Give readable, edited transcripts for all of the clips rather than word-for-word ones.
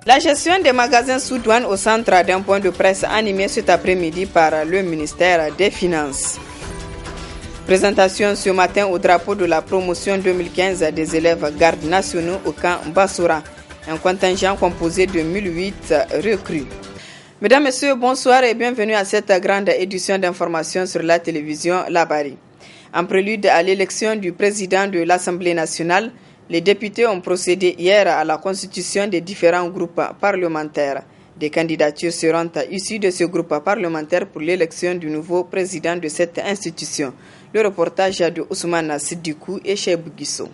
La gestion des magasins sous douane au centre d'un point de presse animé cet après-midi par le ministère des Finances. Présentation ce matin au drapeau de la promotion 2015 des élèves gardes nationaux au camp Bassoura, un contingent composé de 1008 recrues. Mesdames, Messieurs, bonsoir et bienvenue à cette grande édition d'information sur la télévision Labari. En prélude à l'élection du président de l'Assemblée nationale, les députés ont procédé hier à la constitution des différents groupes parlementaires. Des candidatures seront issues de ce groupe parlementaire pour l'élection du nouveau président de cette institution. Le reportage de Ousmane Sidikou et Cheibou Guisso.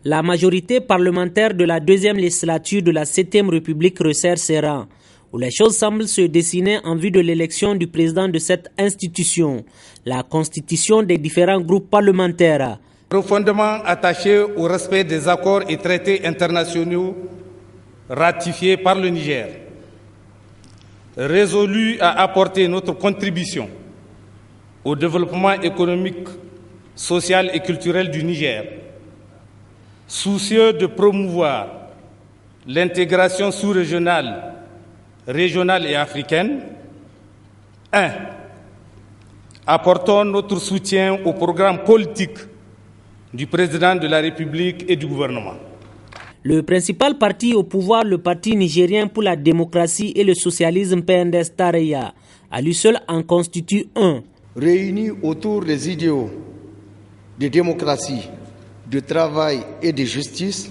La majorité parlementaire de la deuxième législature de la 7e République resserre ses rangs, où les choses semblent se dessiner en vue de l'élection du président de cette institution. La constitution des différents groupes parlementaires. Profondément attaché au respect des accords et traités internationaux ratifiés par le Niger, résolu à apporter notre contribution au développement économique, social et culturel du Niger, soucieux de promouvoir l'intégration sous-régionale, régionale et africaine. 1. Apportons notre soutien au programme politique du président de la République et du gouvernement. Le principal parti au pouvoir, le Parti nigérien pour la démocratie et le socialisme PNDS Taraya, à lui seul en constitue un. Réunis autour des idéaux de démocratie, de travail et de justice,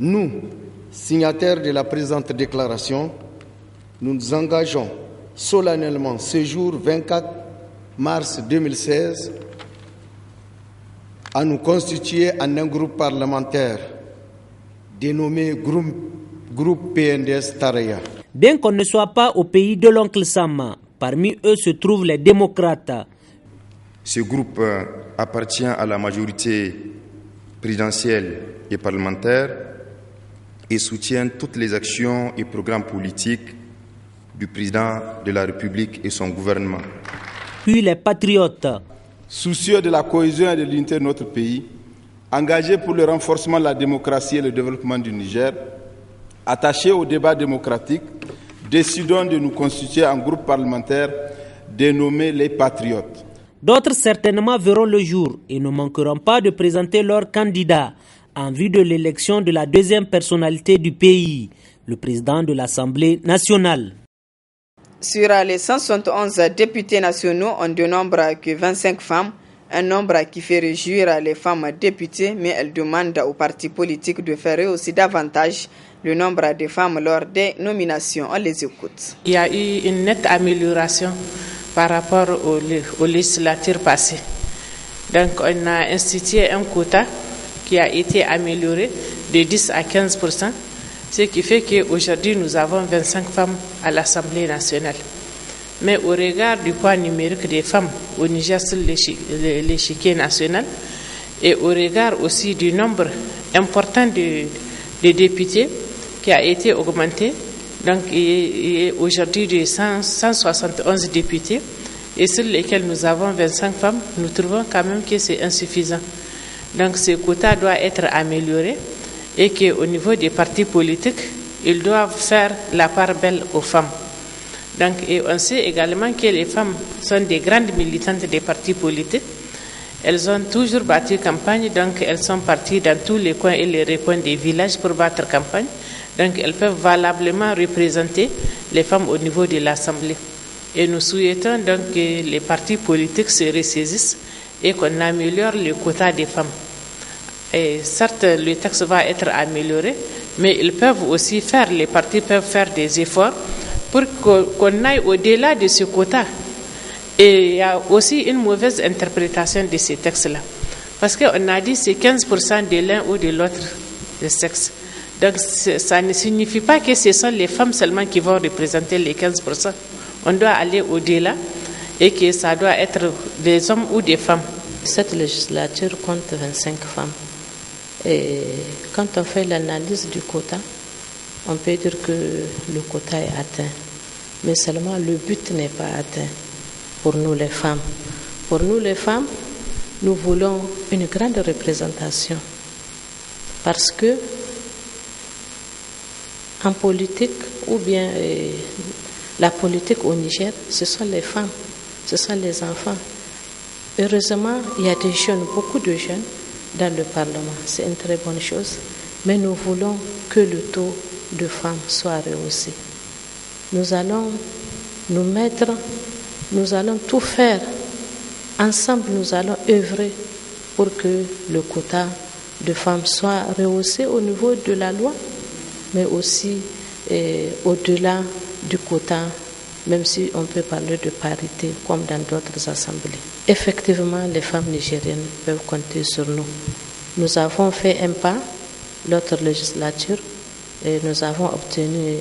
nous, signataires de la présente déclaration, nous nous engageons solennellement ce jour 24 mars 2016 à nous constituer en un groupe parlementaire dénommé groupe PNDS Taraya. Bien qu'on ne soit pas au pays de l'oncle Sama, parmi eux se trouvent les démocrates. Ce groupe appartient à la majorité présidentielle et parlementaire et soutient toutes les actions et programmes politiques du président de la République et son gouvernement. Puis les patriotes. Soucieux de la cohésion et de l'unité de notre pays, engagés pour le renforcement de la démocratie et le développement du Niger, attachés au débat démocratique, décidons de nous constituer en groupe parlementaire dénommé les Patriotes. D'autres certainement verront le jour et ne manqueront pas de présenter leurs candidats en vue de l'élection de la deuxième personnalité du pays, le président de l'Assemblée nationale. Sur les 171 députés nationaux, on ne dénombre que 25 femmes, un nombre qui fait réjouir les femmes députées, mais elles demandent aux partis politiques de faire aussi davantage le nombre de femmes lors des nominations. On les écoute. Il y a eu une nette amélioration par rapport aux législatures passées. Donc on a institué un quota qui a été amélioré de 10 à 15%. Ce qui fait qu'aujourd'hui, nous avons 25 femmes à l'Assemblée nationale. Mais au regard du poids numérique des femmes au Niger sur l'échiquier national et au regard aussi du nombre important de députés qui a été augmenté, donc il est aujourd'hui de 171 députés et sur lesquels nous avons 25 femmes, nous trouvons quand même que c'est insuffisant. Donc ce quota doit être amélioré. Et qu'au niveau des partis politiques, ils doivent faire la part belle aux femmes. Donc, et on sait également que les femmes sont des grandes militantes des partis politiques. Elles ont toujours battu campagne, donc elles sont parties dans tous les coins et les recoins des villages pour battre campagne. Donc, elles peuvent valablement représenter les femmes au niveau de l'Assemblée. Et nous souhaitons donc que les partis politiques se ressaisissent et qu'on améliore le quota des femmes. Et certes, le texte va être amélioré, mais ils peuvent aussi les partis peuvent faire des efforts pour qu'on aille au-delà de ce quota. Et il y a aussi une mauvaise interprétation de ces textes-là. Parce qu'on a dit que c'est 15% de l'un ou de l'autre sexe. Donc ça ne signifie pas que ce sont les femmes seulement qui vont représenter les 15%. On doit aller au-delà et que ça doit être des hommes ou des femmes. Cette législature compte 25 femmes. Et quand on fait l'analyse du quota, on peut dire que le quota est atteint. Mais seulement le but n'est pas atteint pour nous les femmes. Pour nous les femmes, nous voulons une grande représentation. Parce que en politique ou bien la politique au Niger, ce sont les femmes, ce sont les enfants. Heureusement, il y a des jeunes, beaucoup de jeunes dans le Parlement. C'est une très bonne chose. Mais nous voulons que le taux de femmes soit rehaussé. Nous allons nous mettre, nous allons tout faire. Ensemble, nous allons œuvrer pour que le quota de femmes soit rehaussé au niveau de la loi, mais aussi au-delà du quota, même si on peut parler de parité comme dans d'autres assemblées. Effectivement, les femmes nigériennes peuvent compter sur nous. Nous avons fait un pas, l'autre législature, et nous avons obtenu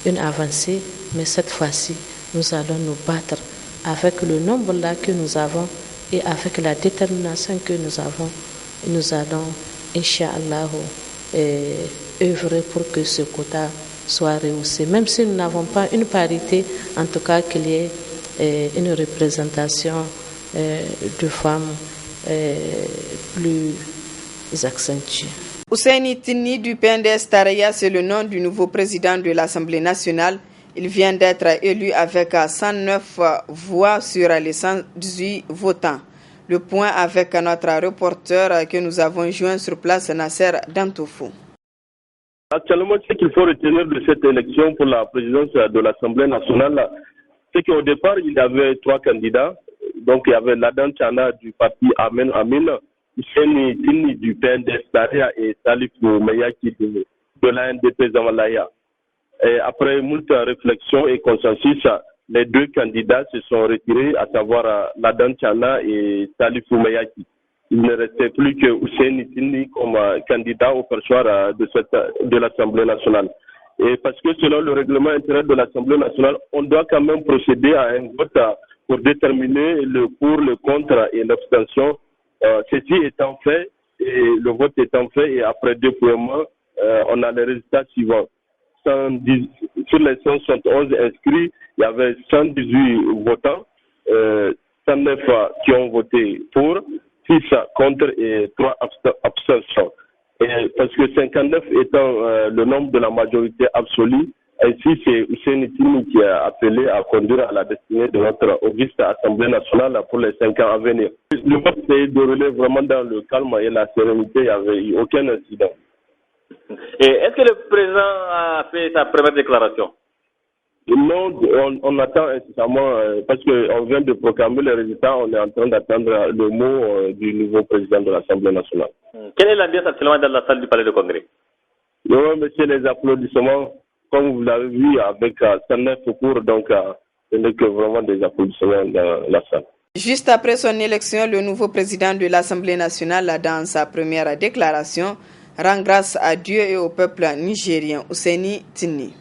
une avancée, mais cette fois-ci, nous allons nous battre avec le nombre là que nous avons et avec la détermination que nous avons. Nous allons, Inch'Allah, œuvrer pour que ce quota soit rehaussé. Même si nous n'avons pas une parité, en tout cas qu'il y ait une représentation de femmes plus accentuée. Ousseini Tinni du PNDS Taraya, c'est le nom du nouveau président de l'Assemblée nationale. Il vient d'être élu avec 109 voix sur les 118 votants. Le point avec notre reporter que nous avons joint sur place, Nasser Dantoufou. Actuellement, ce qu'il faut retenir de cette élection pour la présidence de l'Assemblée nationale, c'est qu'au départ, il y avait 3 candidats. Donc, il y avait Ladan Tchana du parti Amen Amin, Ousseini Tinni du PNDS Taria et Salifou Meyaki de l'ANDP Zamalaya. Et après moult réflexions et consensus, les 2 candidats se sont retirés, à savoir Ladan Tchana et Salifou Meyaki. Il ne restait plus que Ousseini Tinni comme candidat au perchoir de l'Assemblée nationale. Et parce que selon le règlement intérieur de l'Assemblée nationale, on doit quand même procéder à un vote pour déterminer le pour, le contre et l'abstention. Ceci étant fait, et le vote étant fait, et après dépouillement, on a les résultats suivants. Sur les 171 inscrits, il y avait 118 votants, 109 qui ont voté pour, 6 contre et 3 abstentions. Et parce que 59 étant le nombre de la majorité absolue, ainsi c'est Ousseini Tinni qui a appelé à conduire à la destinée de notre auguste Assemblée nationale pour les 5 ans à venir. Le vote s'est déroulé vraiment dans le calme et la sérénité, il n'y avait eu aucun incident. Et est-ce que le président a fait sa première déclaration? Non, on attend incessamment, parce qu'on vient de proclamer les résultats, on est en train d'attendre le mot du nouveau président de l'Assemblée nationale. Quelle est l'ambiance actuellement dans la salle du Palais de Congrès? Oui, monsieur, les applaudissements, comme vous l'avez vu, avec 109 cours, donc ce n'est que vraiment des applaudissements dans la salle. Juste après son élection, le nouveau président de l'Assemblée nationale, dans sa première déclaration, rend grâce à Dieu et au peuple nigérien. Ousseini Tinni.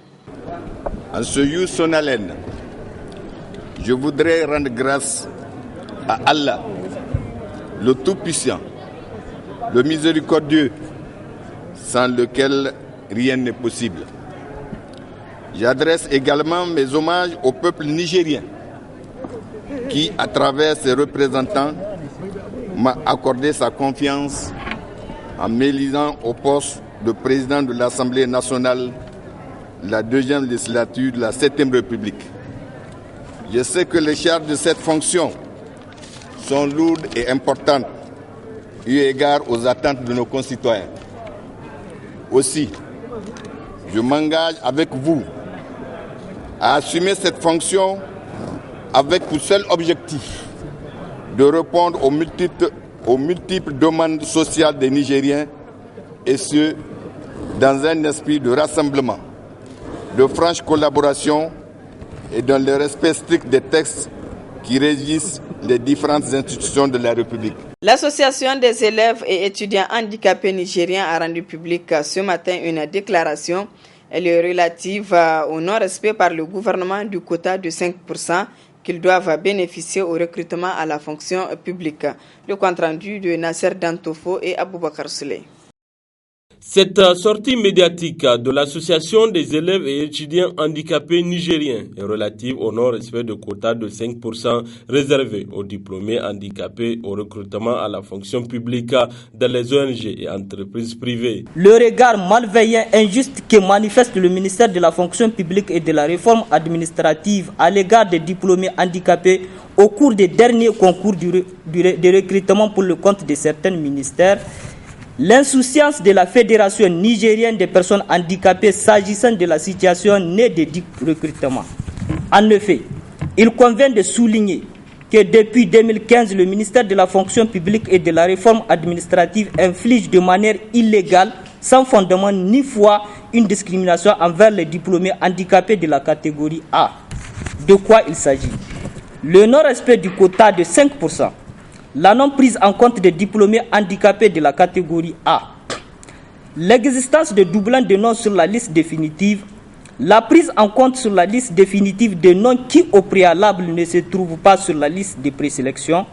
En ce jour solennel, je voudrais rendre grâce à Allah, le Tout-Puissant, le Miséricordieux, sans lequel rien n'est possible. J'adresse également mes hommages au peuple nigérien qui, à travers ses représentants, m'a accordé sa confiance en m'élisant au poste de président de l'Assemblée nationale la 2e législature de la 7e République. Je sais que les charges de cette fonction sont lourdes et importantes, eu égard aux attentes de nos concitoyens. Aussi, je m'engage avec vous à assumer cette fonction avec pour seul objectif de répondre aux multiples demandes sociales des Nigériens, et ce, dans un esprit de rassemblement, de franche collaboration et dans le respect strict des textes qui régissent les différentes institutions de la République. L'Association des élèves et étudiants handicapés nigériens a rendu public ce matin une déclaration. Elle est relative au non-respect par le gouvernement du quota de 5% qu'ils doivent bénéficier au recrutement à la fonction publique. Le compte rendu de Nasser Dantoufou et Aboubakar Souley. Cette sortie médiatique de l'Association des élèves et étudiants handicapés nigériens est relative au non-respect de quotas de 5% réservés aux diplômés handicapés au recrutement à la fonction publique dans les ONG et entreprises privées. Le regard malveillant injuste que manifeste le ministère de la fonction publique et de la réforme administrative à l'égard des diplômés handicapés au cours des derniers concours de recrutement pour le compte de certains ministères, l'insouciance de la Fédération nigérienne des personnes handicapées s'agissant de la situation née des dits recrutements. En effet, il convient de souligner que depuis 2015, le ministère de la fonction publique et de la réforme administrative inflige de manière illégale, sans fondement ni foi, une discrimination envers les diplômés handicapés de la catégorie A. De quoi il s'agit? Le non-respect du quota de 5%. La non-prise en compte des diplômés handicapés de la catégorie A, l'existence de doublons de noms sur la liste définitive, la prise en compte sur la liste définitive de noms qui au préalable ne se trouvent pas sur la liste de présélection,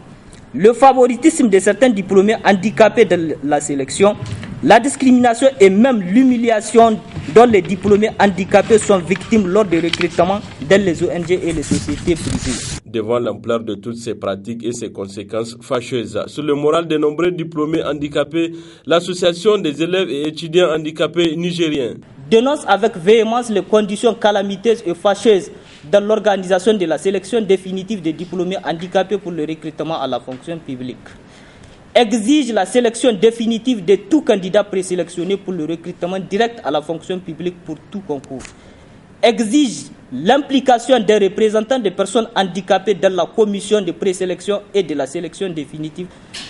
le favoritisme de certains diplômés handicapés de la sélection, la discrimination et même l'humiliation dont les diplômés handicapés sont victimes lors des recrutements dans les ONG et les sociétés privées. Devant l'ampleur de toutes ces pratiques et ses conséquences fâcheuses sur le moral de nombreux diplômés handicapés, l'Association des élèves et étudiants handicapés nigériens dénonce avec véhémence les conditions calamiteuses et fâcheuses dans l'organisation de la sélection définitive des diplômés handicapés pour le recrutement à la fonction publique. Exige la sélection définitive de tout candidat présélectionné pour le recrutement direct à la fonction publique pour tout concours. Exige l'implication des représentants des personnes handicapées dans la commission de présélection et de la sélection définitive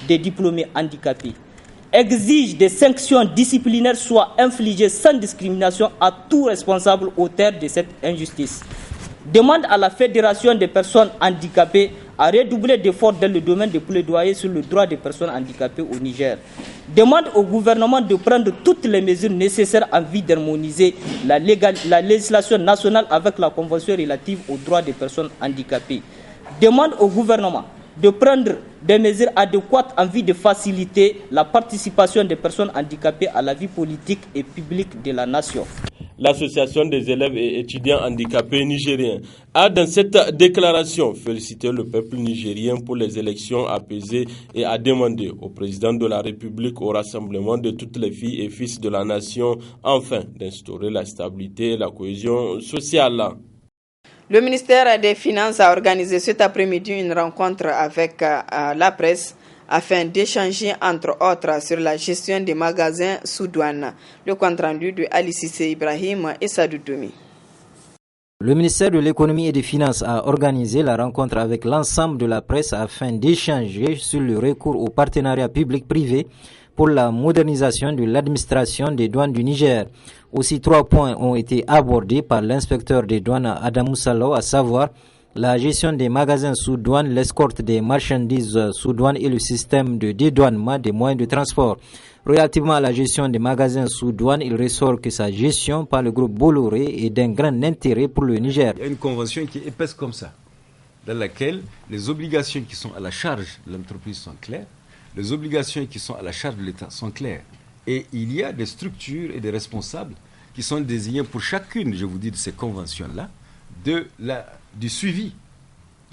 des diplômés handicapés. Exige des sanctions disciplinaires soient infligées sans discrimination à tout responsable auteur de cette injustice. Demande à la Fédération des personnes handicapées à redoubler d'efforts dans le domaine de plaidoyer sur le droit des personnes handicapées au Niger. Demande au gouvernement de prendre toutes les mesures nécessaires en vue d'harmoniser la législation nationale avec la Convention relative aux droits des personnes handicapées. Demande au gouvernement de prendre des mesures adéquates en vue de faciliter la participation des personnes handicapées à la vie politique et publique de la nation. L'Association des élèves et étudiants handicapés nigériens a dans cette déclaration félicité le peuple nigérien pour les élections apaisées et a demandé au président de la République, au rassemblement de toutes les filles et fils de la nation, enfin d'instaurer la stabilité et la cohésion sociale. Le ministère des Finances a organisé cet après-midi une rencontre avec la presse afin d'échanger entre autres sur la gestion des magasins sous douane. Le compte-rendu de Ali Cissé Ibrahim et Sadou Doumi. Le ministère de l'Économie et des Finances a organisé la rencontre avec l'ensemble de la presse afin d'échanger sur le recours au partenariat public-privé pour la modernisation de l'administration des douanes du Niger. Aussi, 3 points ont été abordés par l'inspecteur des douanes Adamou Salou, à savoir la gestion des magasins sous douane, l'escorte des marchandises sous douane et le système de dédouanement des moyens de transport. Relativement à la gestion des magasins sous douane, il ressort que sa gestion par le groupe Bolloré est d'un grand intérêt pour le Niger. Il y a une convention qui est épaisse comme ça, dans laquelle les obligations qui sont à la charge de l'entreprise sont claires, les obligations qui sont à la charge de l'État sont claires. Et il y a des structures et des responsables qui sont désignés pour chacune, je vous dis, de ces conventions-là, du suivi,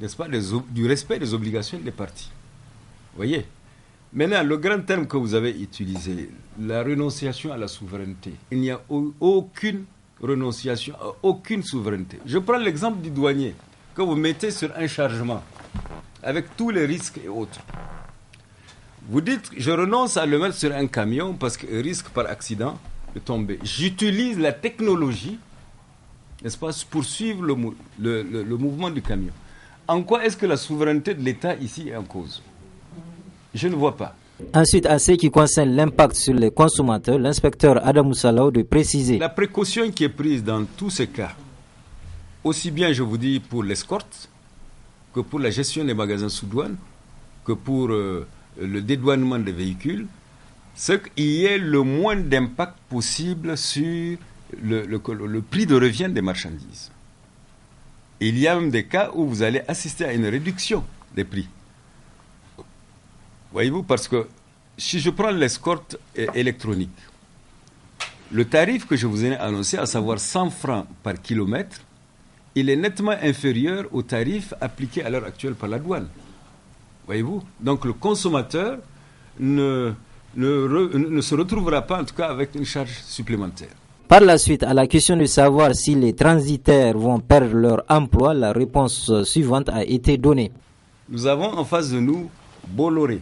n'est-ce pas, du respect des obligations des parties. Vous voyez? Maintenant, le grand terme que vous avez utilisé, la renonciation à la souveraineté, il n'y a aucune renonciation à aucune souveraineté. Je prends l'exemple du douanier que vous mettez sur un chargement avec tous les risques et autres. Vous dites, je renonce à le mettre sur un camion parce qu'il risque par accident de tomber. J'utilise la technologie, n'est-ce pas, pour suivre le mouvement du camion. En quoi est-ce que la souveraineté de l'État ici est en cause? Je ne vois pas. Ensuite, à ce qui concerne l'impact sur les consommateurs, l'inspecteur Adamou Salou de préciser. La précaution qui est prise dans tous ces cas, aussi bien, je vous dis, pour l'escorte, que pour la gestion des magasins sous douane, que pour le dédouanement des véhicules, c'est qu'il y ait le moins d'impact possible sur le prix de revient des marchandises. Il y a même des cas où vous allez assister à une réduction des prix. Voyez-vous, parce que si je prends l'escorte électronique, le tarif que je vous ai annoncé, à savoir 100 francs par kilomètre, il est nettement inférieur au tarif appliqué à l'heure actuelle par la douane. Voyez-vous? Donc le consommateur ne se retrouvera pas, en tout cas, avec une charge supplémentaire. Par la suite, à la question de savoir si les transitaires vont perdre leur emploi, la réponse suivante a été donnée. Nous avons en face de nous Bolloré.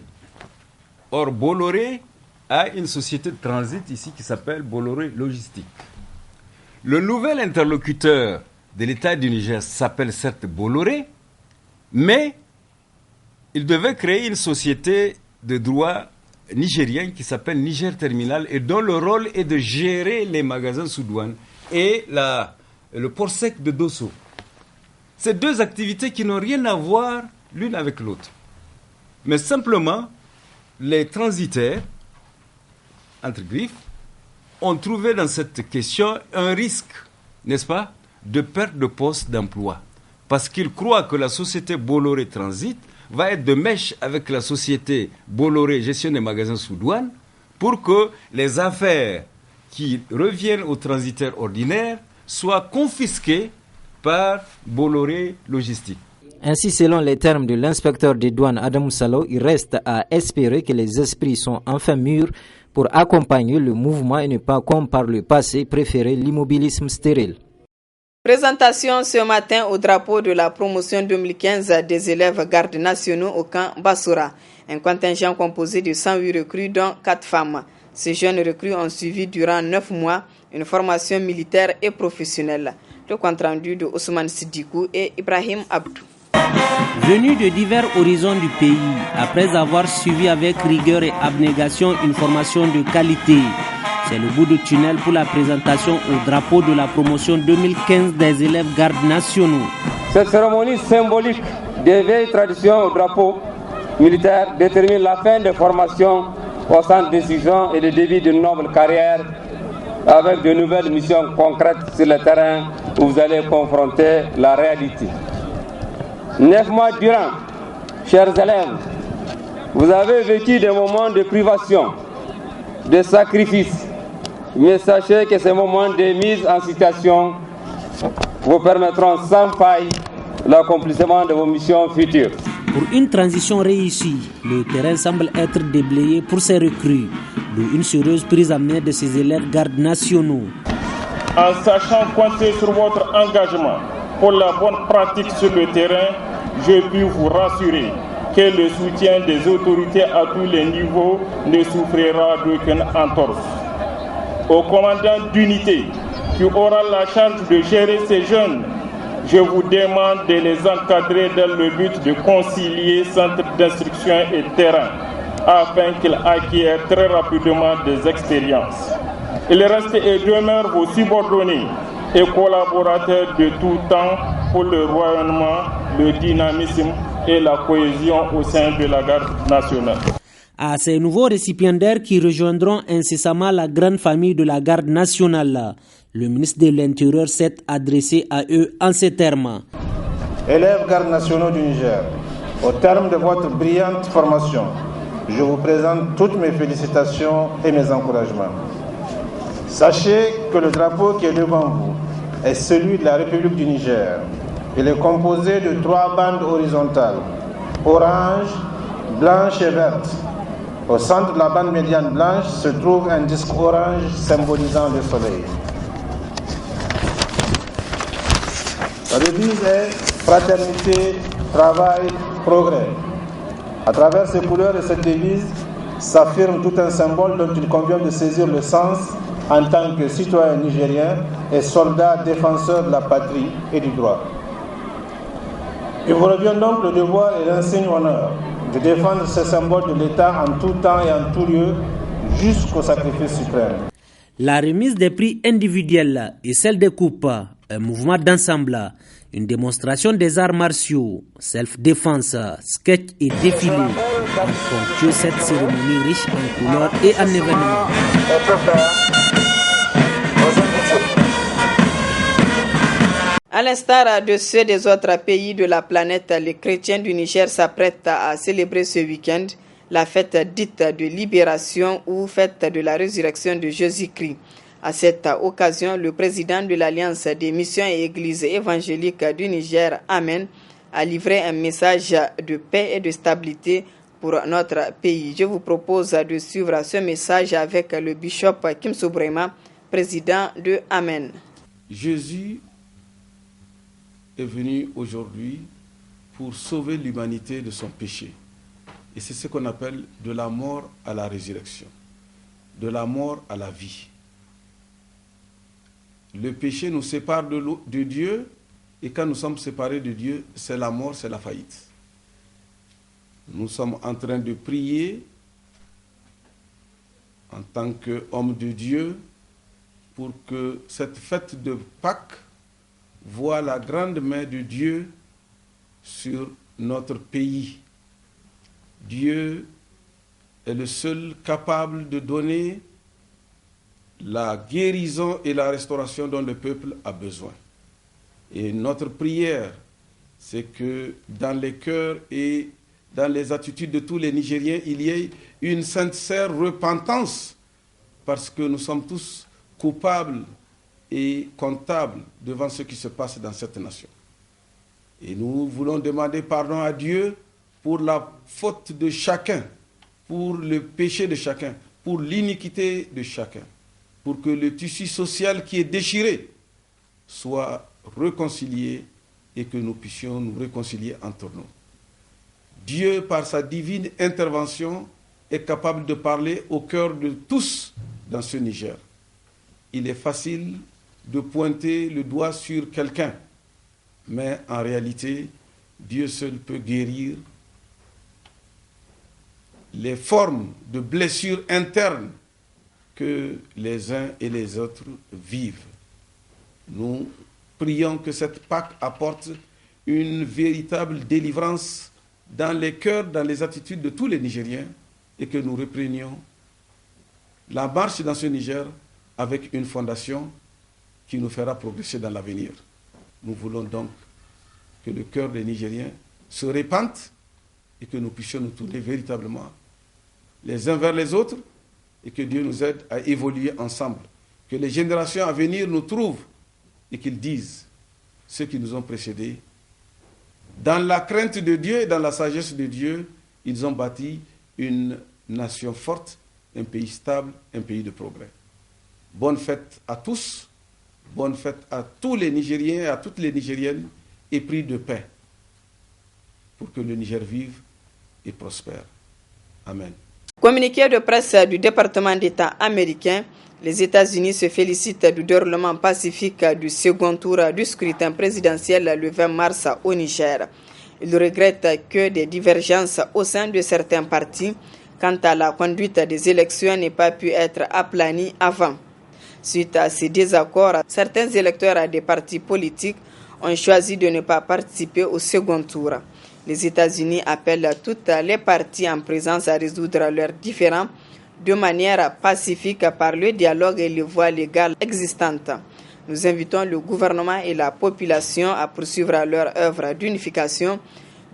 Or, Bolloré a une société de transit ici qui s'appelle Bolloré Logistique. Le nouvel interlocuteur de l'État du Niger s'appelle certes Bolloré, mais il devait créer une société de droit nigérien qui s'appelle Niger Terminal et dont le rôle est de gérer les magasins sous douane et le port sec de Dosso. Ces deux activités qui n'ont rien à voir l'une avec l'autre. Mais simplement, les transitaires, entre griffes, ont trouvé dans cette question un risque, n'est-ce pas, de perte de poste d'emploi. Parce qu'ils croient que la société Bolloré Transit va être de mèche avec la société Bolloré Gestion des magasins sous douane pour que les affaires qui reviennent aux transitaires ordinaires soient confisquées par Bolloré Logistique. Ainsi, selon les termes de l'inspecteur des douanes Adam Salo, il reste à espérer que les esprits sont enfin mûrs pour accompagner le mouvement et ne pas, comme par le passé, préférer l'immobilisme stérile. Présentation ce matin au drapeau de la promotion 2015 des élèves gardes nationaux au camp Bassoura. Un contingent composé de 108 recrues, dont 4 femmes. Ces jeunes recrues ont suivi durant 9 mois une formation militaire et professionnelle. Le compte-rendu de Ousmane Sidikou et Ibrahim Abdou. Venus de divers horizons du pays, après avoir suivi avec rigueur et abnégation une formation de qualité, c'est le bout du tunnel pour la présentation au drapeau de la promotion 2015 des élèves gardes nationaux. Cette cérémonie symbolique des vieilles traditions au drapeau militaire détermine la fin des formations au centre de décision et le début d'une noble carrière avec de nouvelles missions concrètes sur le terrain où vous allez confronter la réalité. 9 mois durant, chers élèves, vous avez vécu des moments de privation, de sacrifice, mais sachez que ces moments de mise en situation vous permettront sans faille l'accomplissement de vos missions futures. Pour une transition réussie, le terrain semble être déblayé pour ces recrues, d'où une sérieuse prise en main de ces élèves gardes nationaux. En sachant compter sur votre engagement pour la bonne pratique sur le terrain, je puis vous rassurer que le soutien des autorités à tous les niveaux ne souffrira d'aucune entorse. Au commandant d'unité qui aura la charge de gérer ces jeunes, je vous demande de les encadrer dans le but de concilier centre d'instruction et terrain, afin qu'ils acquièrent très rapidement des expériences. Il reste et demeure vos subordonnés et collaborateurs de tout temps pour le rayonnement, le dynamisme et la cohésion au sein de la garde nationale. À ces nouveaux récipiendaires qui rejoindront incessamment la grande famille de la garde nationale, le ministre de l'Intérieur s'est adressé à eux en ces termes. Élèves gardes nationaux du Niger, au terme de votre brillante formation, je vous présente toutes mes félicitations et mes encouragements. Sachez que le drapeau qui est devant vous est celui de la République du Niger. Il est composé de 3 bandes horizontales, orange, blanche et verte. Au centre de la bande médiane blanche se trouve un disque orange symbolisant le soleil. La devise est fraternité, travail, progrès. À travers ces couleurs et cette devise s'affirme tout un symbole dont il convient de saisir le sens en tant que citoyen nigérien et soldat défenseur de la patrie et du droit. Il vous revient donc le devoir et l'insigne honneur de défendre ce symbole de l'État en tout temps et en tout lieu jusqu'au sacrifice suprême. La remise des prix individuels et celle des coupes, un mouvement d'ensemble, une démonstration des arts martiaux, self-défense, sketch et défilé, ponctuent cette cérémonie riche en couleurs et en événements. À l'instar de ceux des autres pays de la planète, les chrétiens du Niger s'apprêtent à célébrer ce week-end la fête dite de libération ou fête de la résurrection de Jésus-Christ. À cette occasion, le président de l'Alliance des missions et églises évangéliques du Niger, Amen, a livré un message de paix et de stabilité pour notre pays. Je vous propose de suivre ce message avec le bishop Kim Sobrema, président de Amen. Jésus est venu aujourd'hui pour sauver l'humanité de son péché. Et c'est ce qu'on appelle de la mort à la résurrection, de la mort à la vie. Le péché nous sépare de Dieu, et quand nous sommes séparés de Dieu, c'est la mort, c'est la faillite. Nous sommes en train de prier en tant qu'hommes de Dieu pour que cette fête de Pâques voit la grande main de Dieu sur notre pays. Dieu est le seul capable de donner la guérison et la restauration dont le peuple a besoin. Et notre prière, c'est que dans les cœurs et dans les attitudes de tous les Nigériens, il y ait une sincère repentance, parce que nous sommes tous coupables et comptables devant ce qui se passe dans cette nation. Et nous voulons demander pardon à Dieu pour la faute de chacun, pour le péché de chacun, pour l'iniquité de chacun, pour que le tissu social qui est déchiré soit réconcilié et que nous puissions nous réconcilier entre nous. Dieu, par sa divine intervention, est capable de parler au cœur de tous dans ce Niger. Il est facile de pointer le doigt sur quelqu'un, mais en réalité, Dieu seul peut guérir les formes de blessures internes que les uns et les autres vivent. Nous prions que cette Pâque apporte une véritable délivrance dans les cœurs, dans les attitudes de tous les Nigériens, et que nous reprenions la marche dans ce Niger avec une fondation qui nous fera progresser dans l'avenir. Nous voulons donc que le cœur des Nigériens se répande et que nous puissions nous tourner véritablement les uns vers les autres et que Dieu nous aide à évoluer ensemble. Que les générations à venir nous trouvent et qu'ils disent, ceux qui nous ont précédés, dans la crainte de Dieu et dans la sagesse de Dieu, ils ont bâti une nation forte, un pays stable, un pays de progrès. Bonne fête à tous, bonne fête à tous les Nigériens et à toutes les Nigériennes, et pris de paix pour que le Niger vive et prospère. Amen. Communiqué de presse du département d'État américain, les États-Unis se félicitent du déroulement pacifique du second tour du scrutin présidentiel le 20 mars au Niger. Ils regrettent que des divergences au sein de certains partis quant à la conduite des élections n'aient pas pu être aplanies avant. Suite à ces désaccords, certains électeurs des partis politiques ont choisi de ne pas participer au second tour. Les États-Unis appellent toutes les parties en présence à résoudre leurs différends de manière pacifique par le dialogue et les voies légales existantes. Nous invitons le gouvernement et la population à poursuivre leur œuvre d'unification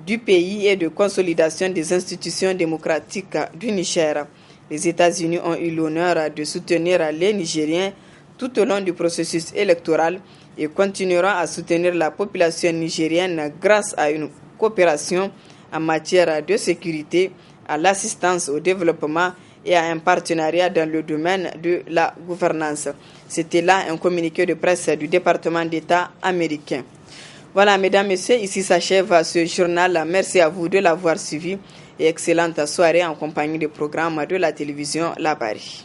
du pays et de consolidation des institutions démocratiques du Niger. Les États-Unis ont eu l'honneur de soutenir les Nigériens tout au long du processus électoral et continueront à soutenir la population nigérienne grâce à une coopération en matière de sécurité, à l'assistance au développement et à un partenariat dans le domaine de la gouvernance. C'était là un communiqué de presse du département d'État américain. Voilà, mesdames, messieurs, ici s'achève ce journal. Merci à vous de l'avoir suivi et excellente soirée en compagnie des programmes de la télévision La Paris.